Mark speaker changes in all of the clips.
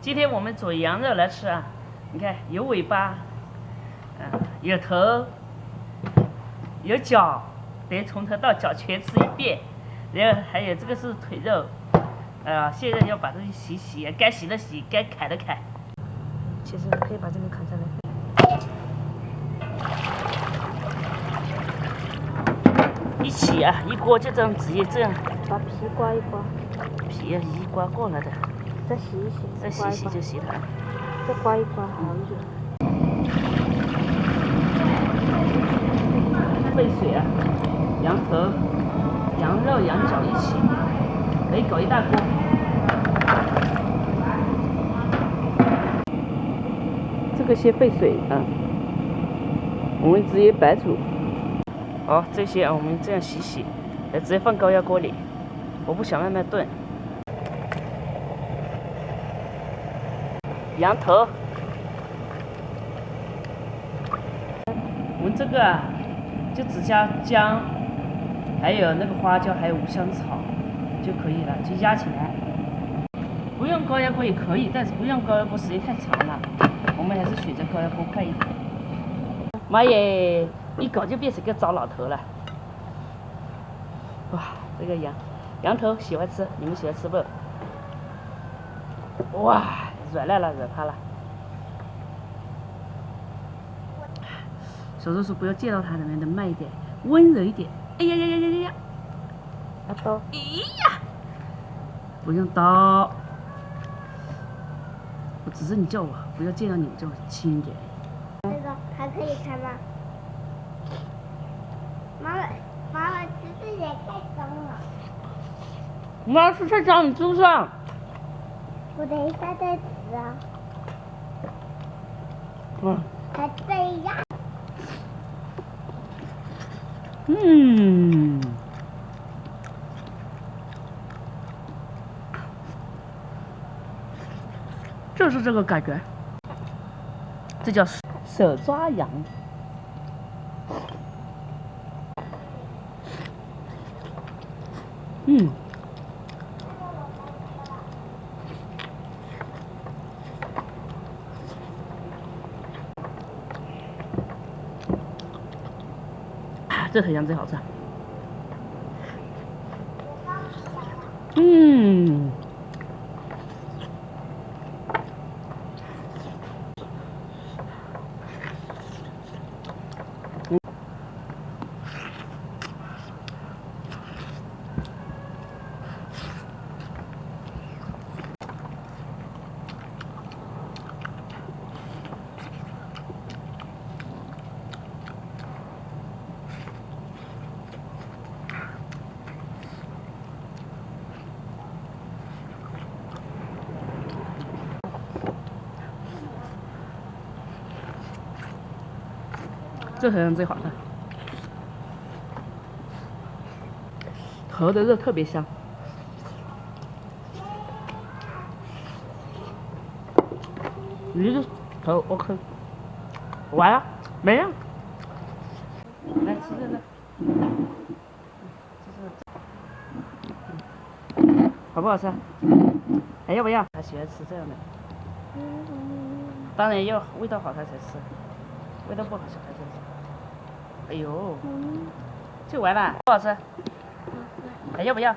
Speaker 1: 今天我们做羊肉来吃啊，你看有尾巴，有头，有脚，得从头到脚全吃一遍。然后还有这个是腿肉，现在要把这些洗洗，该洗的洗，该砍的砍。
Speaker 2: 其实可以把这个砍下来。
Speaker 1: 一起啊，一锅就这样直接这样。
Speaker 2: 把皮刮一刮。
Speaker 1: 皮要一刮过了的。
Speaker 2: 再洗一洗。
Speaker 1: 再洗一洗就行了。
Speaker 2: 再刮一刮，好热。
Speaker 1: 沸水啊，羊头、羊肉、羊脚一起，可以搞一大锅。这个先沸水啊，我们直接白煮。好，这些我们这样洗洗，直接放高压锅里。我不想慢慢炖。羊头，我们这个啊，就只加姜，还有那个花椒，还有五香草就可以了，就压起来。不用高压锅也可以，但是不用高压锅时间太长了，我们还是选择高压锅快一点。妈耶，一搞就变成个糟老头了。哇，这个羊头喜欢吃，你们喜欢吃不？哇，软烂了，惹怕了。手术时不要见到它，能慢一点，温柔一点。哎呀呀呀呀呀！
Speaker 2: 拿刀。
Speaker 1: 哎呀，不用刀，我只是你叫我不要见到你，叫我轻一点。
Speaker 3: 这个还可以开吗？妈妈，侄子也太脏了。
Speaker 1: 妈是菜长你猪上。
Speaker 3: 我等一下再吃啊。还这样。就是这个感觉，这叫手抓羊。这头羊最好吃。这头羊最好吃，头的肉特别香。鱼的头 OK， 完了没了，来吃这个，好不好吃？还要不要？他喜欢吃这样的，当然要味道好他才吃，味道不好小孩才吃。哎呦，就完了，不好吃？还要不要？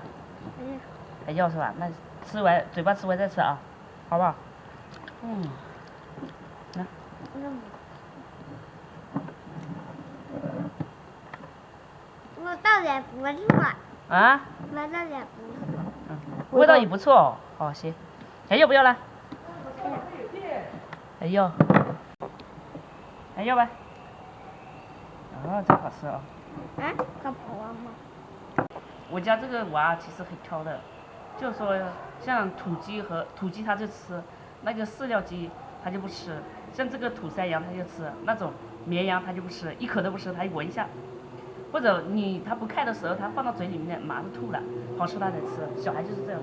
Speaker 3: 还要是吧？那吃完嘴巴吃完再吃啊，好不好？来。味道也不错。
Speaker 1: 啊？
Speaker 3: 味道也不错。
Speaker 1: 味道也不错哦。好，行。还要不要了？还要。还要吧？真好吃哦。
Speaker 3: 搞不完吗？
Speaker 1: 我家这个娃其实很挑的，就说像土鸡它就吃，那个饲料鸡它就不吃，像这个土山羊它就吃，那种绵羊它就不吃，一口都不吃，它闻一下，或者它不看的时候，它放到嘴里面马上吐了，好吃它才吃，小孩就是这样。